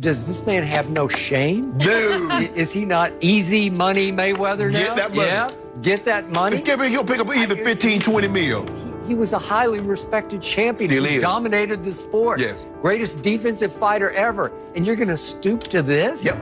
Does this man have no shame? No. Is he not easy money Mayweather now? Get that money. Yeah, get that money. He'll pick up either 15, 20 mil. He was a highly respected champion. Still He is. dominated the sport. Yes. Greatest defensive fighter ever. And you're going to stoop to this? Yep.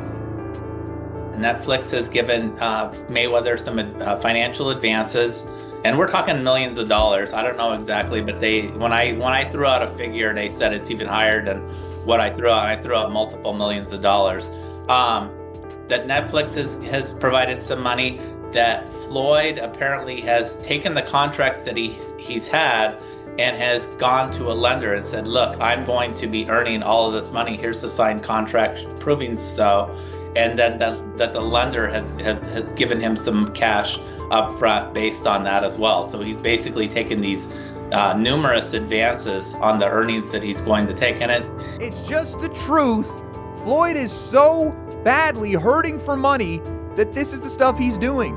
Netflix has given Mayweather some financial advances, and we're talking millions of dollars. I don't know exactly, but when I threw out a figure, they said it's even higher than what I threw out. I threw out multiple millions of dollars. That Netflix has provided some money. That Floyd apparently has taken the contracts that he's had and has gone to a lender and said, look, I'm going to be earning all of this money. Here's the signed contract proving so. And then that the lender has given him some cash up front based on that as well. So he's basically taken these numerous advances on the earnings that he's going to take in it. It's just the truth. Floyd is so badly hurting for money that this is the stuff he's doing.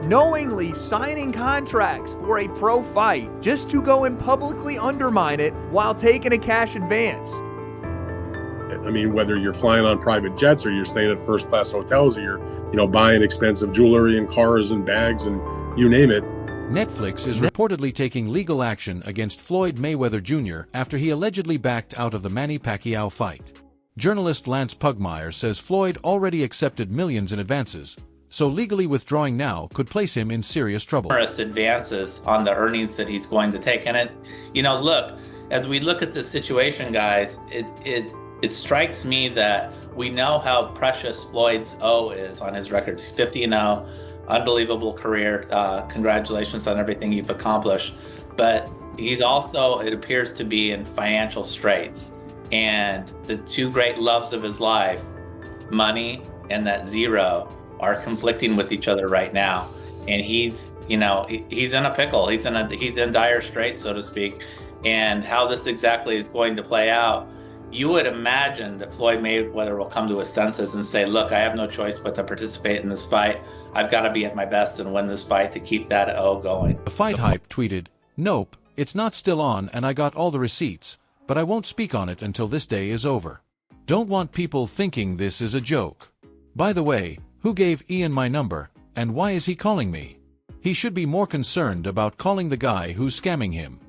Knowingly signing contracts for a pro fight just to go and publicly undermine it while taking a cash advance. I mean, whether you're flying on private jets or you're staying at first-class hotels or you're, buying expensive jewelry and cars and bags and you name it. Netflix is reportedly taking legal action against Floyd Mayweather Jr. after he allegedly backed out of the Manny Pacquiao fight. Journalist Lance Pugmire says Floyd already accepted millions in advances, so legally withdrawing now could place him in serious trouble. Numerous advances on the earnings that he's going to take in it. Look, as we look at this situation, guys, it strikes me that we know how precious Floyd's O is on his record. He's 50-0, unbelievable career. Congratulations on everything you've accomplished. But he's also, it appears to be in financial straits. And the two great loves of his life, money and that zero, are conflicting with each other right now. And he's in a pickle. He's in dire straits, so to speak. And how this exactly is going to play out, you would imagine that Floyd Mayweather will come to his senses and say, look, I have no choice but to participate in this fight. I've got to be at my best and win this fight to keep that O going. The Fight Hype tweeted, "Nope, it's not still on and I got all the receipts, but I won't speak on it until this day is over. Don't want people thinking this is a joke. By the way, who gave Ian my number, and why is he calling me? He should be more concerned about calling the guy who's scamming him."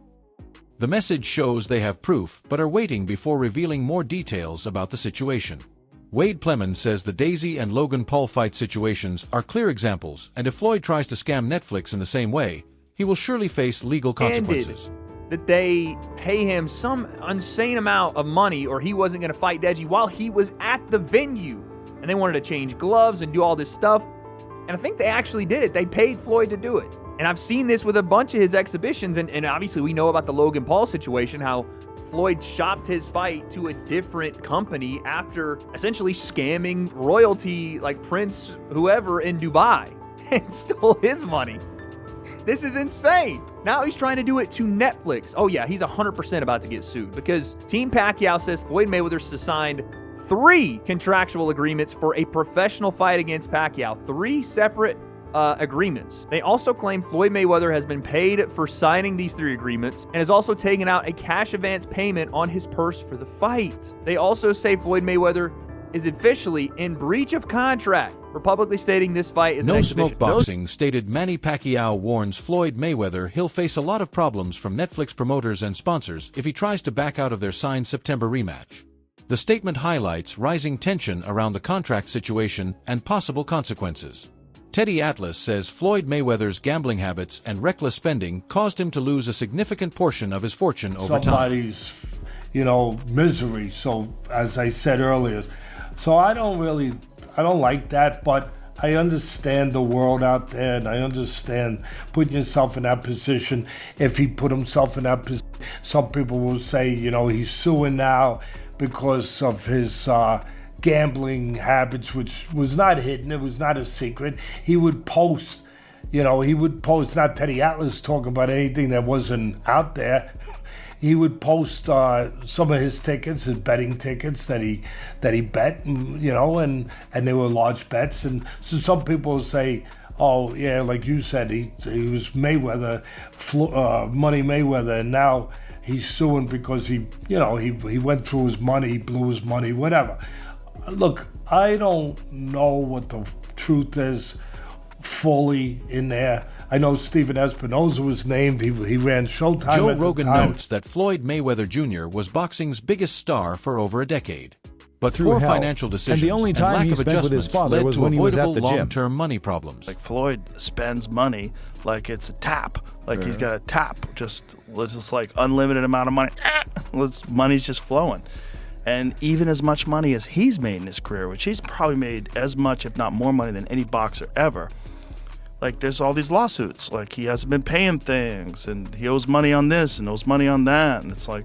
The message shows they have proof but are waiting before revealing more details about the situation. Wade Plemons says the Daisy and Logan Paul fight situations are clear examples, and if Floyd tries to scam Netflix in the same way, he will surely face legal consequences. That they pay him some insane amount of money or he wasn't going to fight Deji while he was at the venue. And they wanted to change gloves and do all this stuff. And I think they actually did it. They paid Floyd to do it. And I've seen this with a bunch of his exhibitions. And obviously we know about the Logan Paul situation, how Floyd shopped his fight to a different company after essentially scamming royalty like Prince whoever in Dubai and stole his money. This is insane. Now he's trying to do it to Netflix. Oh yeah, he's 100% about to get sued because Team Pacquiao says Floyd Mayweather signed 3 contractual agreements for a professional fight against Pacquiao. 3 separate agreements. They also claim Floyd Mayweather has been paid for signing these 3 agreements and has also taken out a cash advance payment on his purse for the fight. They also say Floyd Mayweather is officially in breach of contract for publicly stating this fight is an exhibition. No Smoke Boxing stated Manny Pacquiao warns Floyd Mayweather he'll face a lot of problems from Netflix promoters and sponsors if he tries to back out of their signed September rematch. The statement highlights rising tension around the contract situation and possible consequences. Teddy Atlas says Floyd Mayweather's gambling habits and reckless spending caused him to lose a significant portion of his fortune over time. Somebody's, misery. So, as I said earlier, so I don't like that, but I understand the world out there, and I understand putting yourself in that position. If he put himself in that position, some people will say, he's suing now because of his gambling habits, which was not hidden. It was not a secret. He would post, not Teddy Atlas talking about anything that wasn't out there. He would post some of his tickets, his betting tickets that he bet, and they were large bets. And so some people say, oh yeah, like you said, he was Mayweather, Money Mayweather, and now he's suing because he went through his money, he blew his money, whatever. Look, I don't know what the truth is fully in there. I know Stephen Espinoza was named. He ran Showtime. Joe at the Rogan time. notes that Floyd Mayweather Jr. was boxing's biggest star for over a decade. But Through poor hell. financial decisions And the only time lack he of spent with his adjustments father led was to when he was at avoidable the gym. long-term money problems. Like Floyd spends money like it's a tap. Like he's got a tap, just like unlimited amount of money. Money's just flowing. And even as much money as he's made in his career, which he's probably made as much, if not more money than any boxer ever. Like there's all these lawsuits. Like he hasn't been paying things, and he owes money on this and owes money on that, and it's like,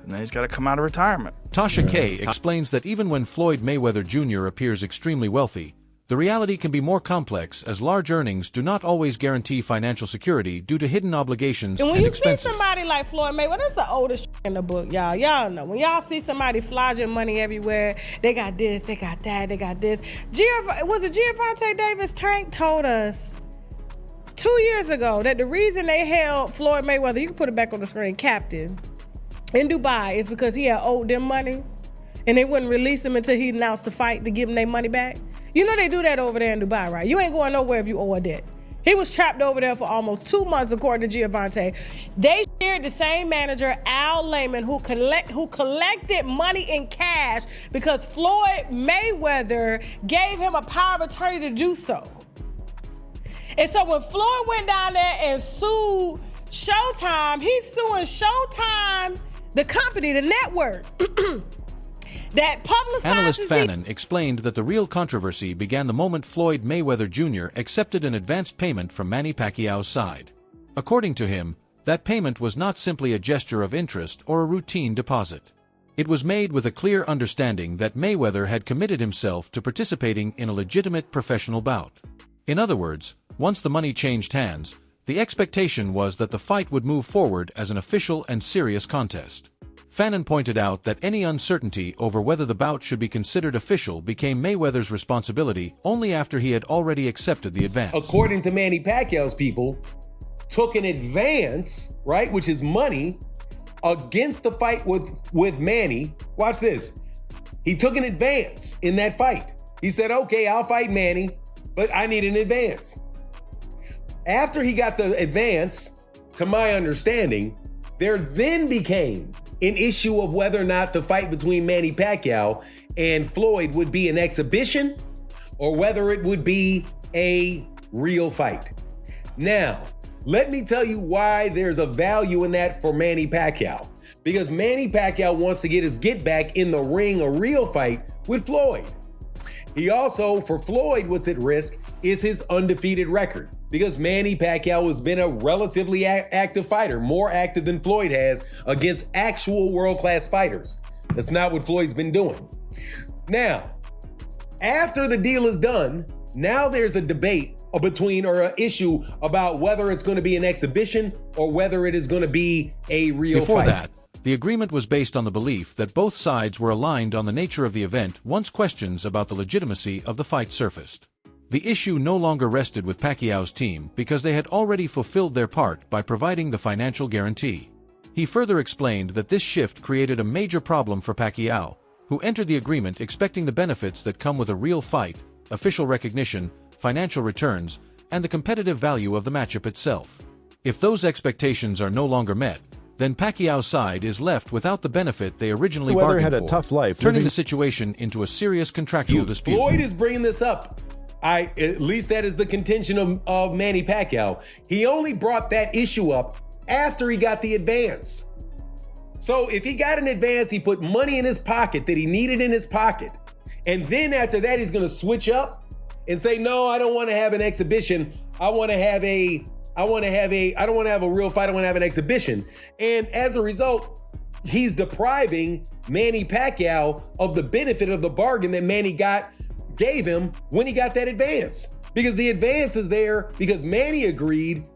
and then he's got to come out of retirement. Tasha Kay explains that even when Floyd Mayweather Jr. appears extremely wealthy, the reality can be more complex as large earnings do not always guarantee financial security due to hidden obligations And when and you expenses. see somebody like Floyd Mayweather, that's the oldest in the book, y'all. Y'all know. When y'all see somebody flogging money everywhere, they got this, they got that, they got this. Was it Gervonta Davis? Tank told us 2 years ago that the reason they held Floyd Mayweather, you can put it back on the screen, captive in Dubai is because he had owed them money and they wouldn't release him until he announced the fight to give them their money back. You know they do that over there in Dubai, right? You ain't going nowhere if you owe a debt. He was trapped over there for almost 2 months, according to Gervonta. They shared the same manager, Al Layman, who collected money in cash because Floyd Mayweather gave him a power of attorney to do so. And so when Floyd went down there and sued Showtime, he's suing Showtime, the company, the network, that publicizes Analyst Fannin explained that the real controversy began the moment Floyd Mayweather Jr. accepted an advance payment from Manny Pacquiao's side. According to him, that payment was not simply a gesture of interest or a routine deposit. It was made with a clear understanding that Mayweather had committed himself to participating in a legitimate professional bout. In other words, once the money changed hands, the expectation was that the fight would move forward as an official and serious contest. Fannin pointed out that any uncertainty over whether the bout should be considered official became Mayweather's responsibility only after he had already accepted the advance. According to Manny Pacquiao's people, took an advance, right, which is money, against the fight with Manny. Watch this. He took an advance in that fight. He said, okay, I'll fight Manny, but I need an advance. After he got the advance, to my understanding, there then became an issue of whether or not the fight between Manny Pacquiao and Floyd would be an exhibition or whether it would be a real fight. Now, let me tell you why there's a value in that for Manny Pacquiao. Because Manny Pacquiao wants to get his get back in the ring, a real fight with Floyd. He also, for Floyd, what's at risk is his undefeated record. Because Manny Pacquiao has been a relatively active fighter, more active than Floyd has against actual world-class fighters. That's not what Floyd's been doing. Now, after the deal is done, now there's a debate or an issue about whether it's going to be an exhibition or whether it is going to be a real Before fight. that, the agreement was based on the belief that both sides were aligned on the nature of the event once questions about the legitimacy of the fight surfaced. The issue no longer rested with Pacquiao's team because they had already fulfilled their part by providing the financial guarantee. He further explained that this shift created a major problem for Pacquiao, who entered the agreement expecting the benefits that come with a real fight, official recognition, financial returns, and the competitive value of the matchup itself. If those expectations are no longer met, then Pacquiao's side is left without the benefit they originally bargained had a for, tough life, turning living- the situation into a serious contractual dispute. Floyd is bringing this up. At least that is the contention of Manny Pacquiao. He only brought that issue up after he got the advance. So if he got an advance, he put money in his pocket that he needed in his pocket. And then after that, he's going to switch up and say, no, I don't want to have an exhibition. I don't want to have a real fight. I want to have an exhibition. And as a result, he's depriving Manny Pacquiao of the benefit of the bargain that Manny gave him when he got that advance. Because the advance is there because Manny agreed,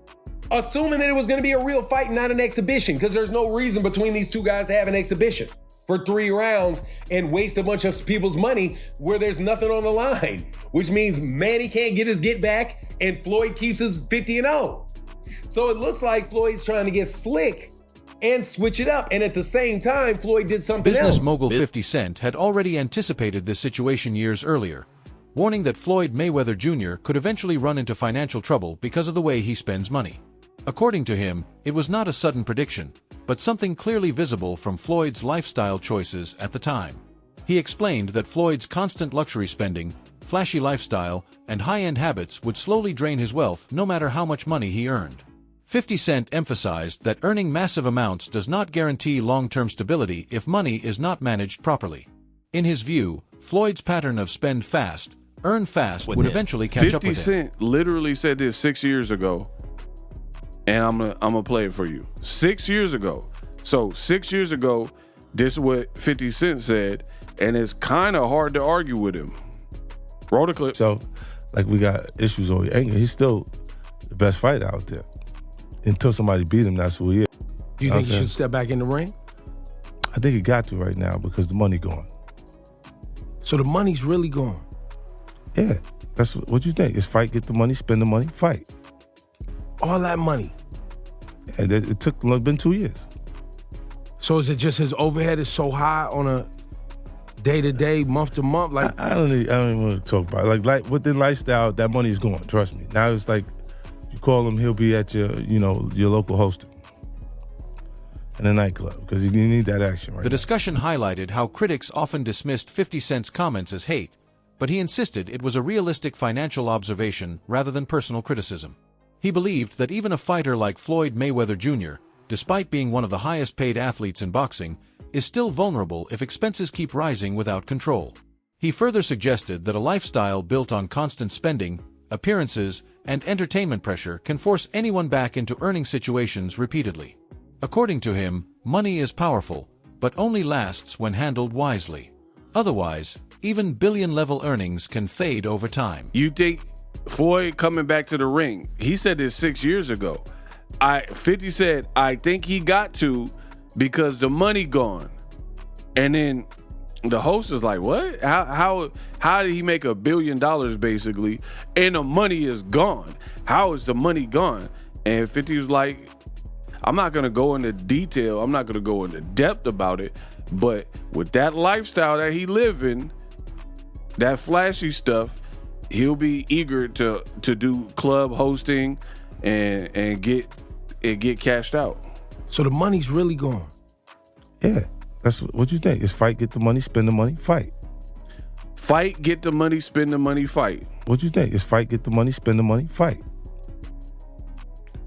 assuming that it was going to be a real fight, not an exhibition, because there's no reason between these two guys to have an exhibition for 3 rounds and waste a bunch of people's money where there's nothing on the line, which means Manny can't get his get back and Floyd keeps his 50-0. So it looks like Floyd's trying to get slick and switch it up. And at the same time, Floyd did something Business else. mogul 50 Cent had already anticipated this situation years earlier, warning that Floyd Mayweather Jr. could eventually run into financial trouble because of the way he spends money. According to him, it was not a sudden prediction, but something clearly visible from Floyd's lifestyle choices at the time. He explained that Floyd's constant luxury spending, flashy lifestyle, and high-end habits would slowly drain his wealth no matter how much money he earned. 50 Cent emphasized that earning massive amounts does not guarantee long-term stability if money is not managed properly. In his view, Floyd's pattern of spend fast, earn fast would eventually catch up with him. 50 Cent literally said this 6 years ago, and I'm gonna play it for you. 6 years ago. So 6 years ago, this is what 50 Cent said, and it's kind of hard to argue with him. Roll the clip. So, like, we got issues over anger. He's still the best fighter out there. Until somebody beat him, that's who he is. Do you think he should step back in the ring? I think he got to right now because the money gone. So the money's really gone? Yeah, that's what you think. It's fight, get the money, spend the money, fight. All that money? Yeah, it took, been 2 years. So is it just his overhead is so high on a day-to-day, month-to-month? Like I don't even want to talk about it. Like with the lifestyle, that money is gone, trust me. Now it's like, you call him, he'll be at your local hosting in a nightclub because you need that action right The now. discussion highlighted how critics often dismissed 50 Cent's comments as hate, but he insisted it was a realistic financial observation rather than personal criticism. He believed that even a fighter like Floyd Mayweather Jr., despite being one of the highest-paid athletes in boxing, is still vulnerable if expenses keep rising without control. He further suggested that a lifestyle built on constant spending, appearances, and entertainment pressure can force anyone back into earning situations repeatedly. According to him, money is powerful, but only lasts when handled wisely. Otherwise, even billion-level earnings can fade over time. You think Floyd coming back to the ring? He said this 6 years ago. 50 said, I think he got to because the money gone. And then the host is like, what? How did he make $1 billion basically and the money is gone? How is the money gone? And 50 was like, I'm not going to go into detail. I'm not going to go into depth about it. But with that lifestyle that he live in, that flashy stuff, he'll be eager to do club hosting and get cashed out. So the money's really gone? Yeah, that's what you think. It's fight, get the money, spend the money, fight. Fight, get the money, spend the money, fight. What you think? It's fight, get the money, spend the money, fight.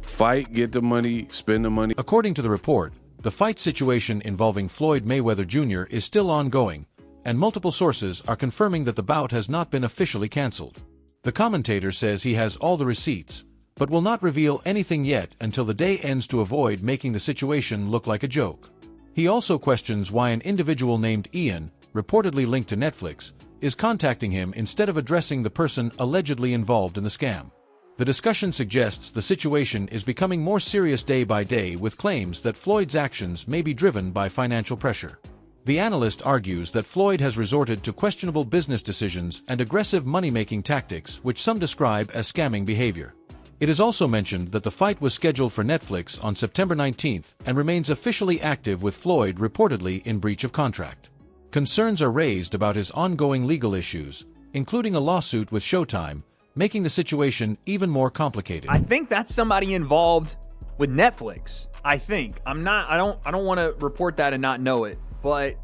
Fight, get the money, spend the money. According to the report, the fight situation involving Floyd Mayweather Jr. is still ongoing, and multiple sources are confirming that the bout has not been officially canceled. The commentator says he has all the receipts, but will not reveal anything yet until the day ends to avoid making the situation look like a joke. He also questions why an individual named Ian, reportedly linked to Netflix, is contacting him instead of addressing the person allegedly involved in the scam. The discussion suggests the situation is becoming more serious day by day with claims that Floyd's actions may be driven by financial pressure. The analyst argues that Floyd has resorted to questionable business decisions and aggressive money-making tactics which some describe as scamming behavior. It is also mentioned that the fight was scheduled for Netflix on September 19th and remains officially active with Floyd reportedly in breach of contract. Concerns are raised about his ongoing legal issues, including a lawsuit with Showtime, making the situation even more complicated. I think that's somebody involved with Netflix. I think. I don't want to report that and not know it, but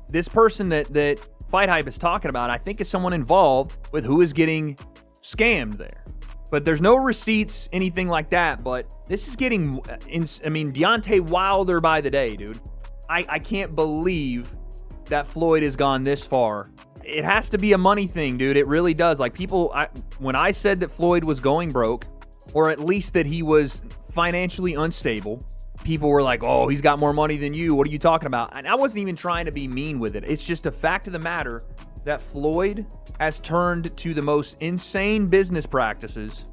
this person that Fight Hype is talking about, I think is someone involved with who is getting scammed there. But there's no receipts, anything like that, but this is getting, Deontay Wilder by the day, dude. I can't believe that Floyd has gone this far. It has to be a money thing, dude. It really does. Like when I said that Floyd was going broke, or at least that he was financially unstable, people were like, oh, he's got more money than you. What are you talking about? And I wasn't even trying to be mean with it. It's just a fact of the matter that Floyd has turned to the most insane business practices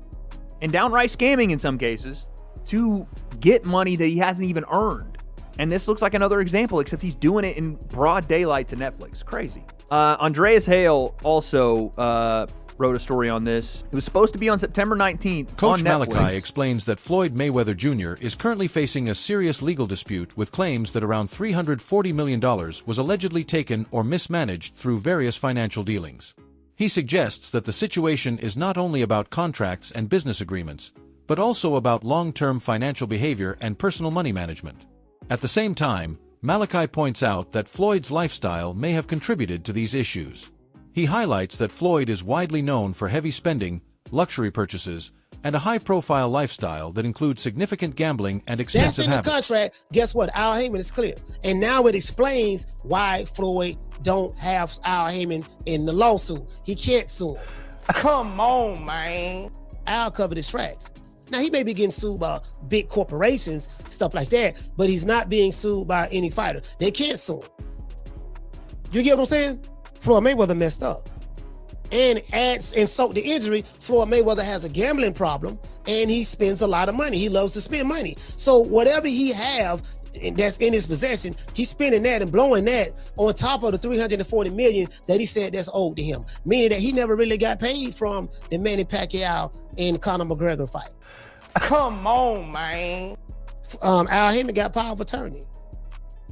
and downright scamming in some cases to get money that he hasn't even earned. And this looks like another example, except he's doing it in broad daylight to Netflix. Crazy. Andreas Hale also wrote a story on this. It was supposed to be on September 19th Coach on Netflix. Malachi explains that Floyd Mayweather Jr. is currently facing a serious legal dispute with claims that around $340 million was allegedly taken or mismanaged through various financial dealings. He suggests that the situation is not only about contracts and business agreements, but also about long-term financial behavior and personal money management. At the same time, Malachi points out that Floyd's lifestyle may have contributed to these issues. He highlights that Floyd is widely known for heavy spending, luxury purchases, and a high-profile lifestyle that includes significant gambling and expensive habits. That's in the contract. Guess what? Al Heyman is clear. And now it explains why Floyd don't have Al Heyman in the lawsuit. He can't sue him. Come on, man. Al covered his tracks. Now, he may be getting sued by big corporations, stuff like that, but he's not being sued by any fighter. They can't sue him. You get what I'm saying? Floyd Mayweather messed up. And insult the injury, Floyd Mayweather has a gambling problem, and he spends a lot of money. He loves to spend money. So whatever he have that's in his possession, he's spending that and blowing that on top of the $340 million that he said that's owed to him, meaning that he never really got paid from the Manny Pacquiao and Conor McGregor fight. Come on, man. Al Heyman got power of attorney.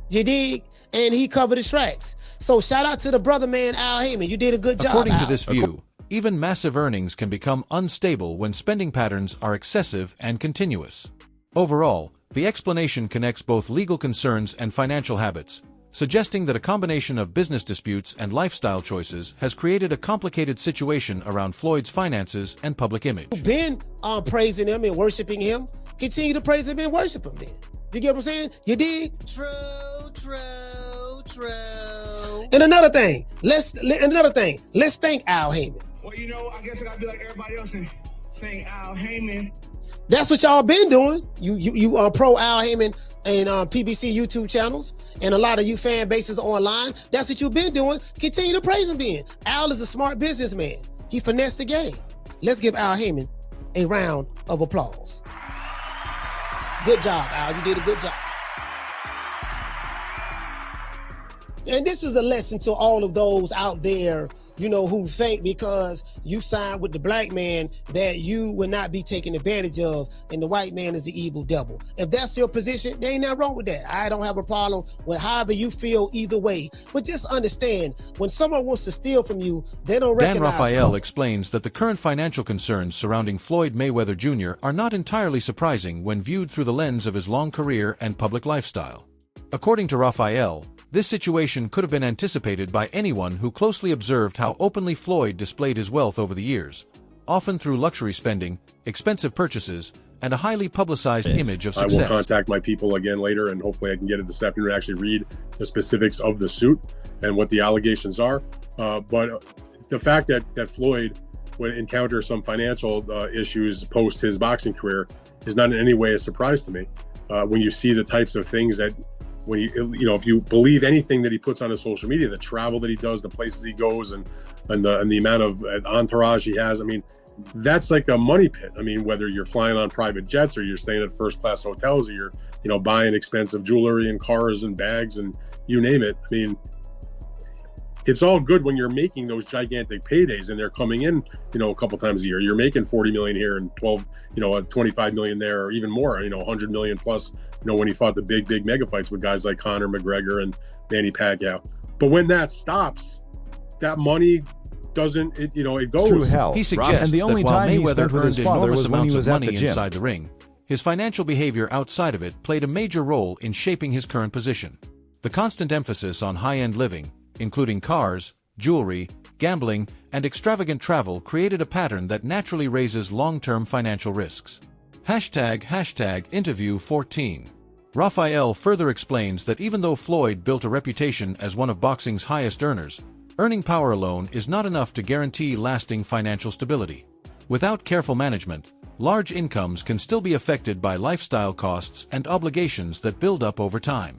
You dig? And he covered his tracks. So shout out to the brother man, Al Heyman. You did a good job, According Al. to this view, even massive earnings can become unstable when spending patterns are excessive and continuous. Overall, the explanation connects both legal concerns and financial habits, suggesting that a combination of business disputes and lifestyle choices has created a complicated situation around Floyd's finances and public image. You've been praising him and worshiping him. Continue to praise him and worship him then. You get what I'm saying? You dig? True. And another thing, let's thank Al Heyman. Well, you know, I guess I gotta be like everybody else and thank Al Heyman. That's what y'all been doing. You are pro Al Heyman and PBC YouTube channels, and a lot of you fan bases online. That's what you've been doing. Continue to praise him then. Al is a smart businessman. He finessed the game. Let's give Al Heyman a round of applause. Good job, Al. You did a good job. And this is a lesson to all of those out there, you know, who think because you signed with the black man that you will not be taken advantage of and the white man is the evil devil. If that's your position, there ain't nothing wrong with that. I don't have a problem with however you feel either way. But just understand, when someone wants to steal from you, they don't recognize. Dan Raphael explains that the current financial concerns surrounding Floyd Mayweather Jr. are not entirely surprising when viewed through the lens of his long career and public lifestyle. According to Raphael, this situation could have been anticipated by anyone who closely observed how openly Floyd displayed his wealth over the years, often through luxury spending, expensive purchases, and a highly publicized image of success. I will contact my people again later, and hopefully I can get it this afternoon to actually read the specifics of the suit and what the allegations are. But the fact that Floyd would encounter some financial issues post his boxing career is not in any way a surprise to me. When you see the types of things that, when you know, if you believe anything that he puts on his social media, the travel that he does, the places he goes, and the amount of entourage he has, I mean, that's like a money pit. I mean, whether you're flying on private jets or you're staying at first class hotels or you're, you know, buying expensive jewelry and cars and bags and you name it. I mean, it's all good when you're making those gigantic paydays and they're coming in, you know, a couple times a year. You're making 40 million here and 25 million there, or even more, you know, 100 million plus, you know, when he fought the big mega fights with guys like Conor McGregor and Manny Pacquiao. But when that stops, that money doesn't, it goes through hell. He suggests that while Mayweather earned enormous amounts of money gym. inside the ring, his financial behavior outside of it played a major role in shaping his current position. The constant emphasis on high-end living, including cars, jewelry, gambling, and extravagant travel, created a pattern that naturally raises long-term financial risks. #interview 14. Raphael further explains that even though Floyd built a reputation as one of boxing's highest earners, earning power alone is not enough to guarantee lasting financial stability. Without careful management, large incomes can still be affected by lifestyle costs and obligations that build up over time.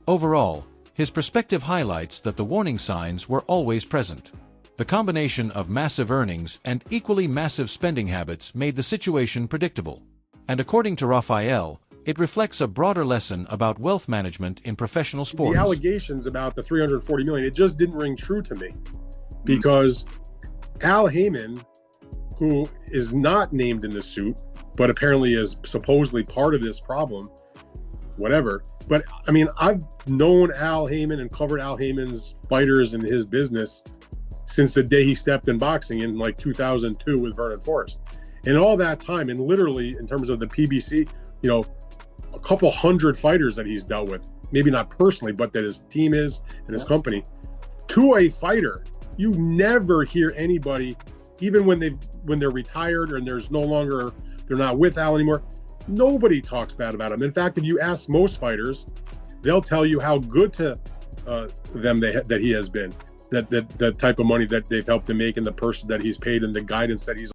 Overall, his perspective highlights that the warning signs were always present. The combination of massive earnings and equally massive spending habits made the situation predictable. And according to Raphael, it reflects a broader lesson about wealth management in professional sports. The allegations about the $340 million, it just didn't ring true to me, because Al Heyman who is not named in the suit, but apparently is supposedly part of this problem, whatever. But I mean, I've known Al Heyman and covered Al Heyman's fighters and his business since the day he stepped in boxing in like 2002 with Vernon Forrest. And all that time, and literally in terms of the PBC, you know, a couple hundred fighters that he's dealt with, maybe not personally, but that his team is and his company. To a fighter, you never hear anybody, even when they're retired and they're not with Al anymore, nobody talks bad about him. In fact, if you ask most fighters, they'll tell you how good to them that he has been, that type of money that they've helped him make, and the person that he's paid, and the guidance that he's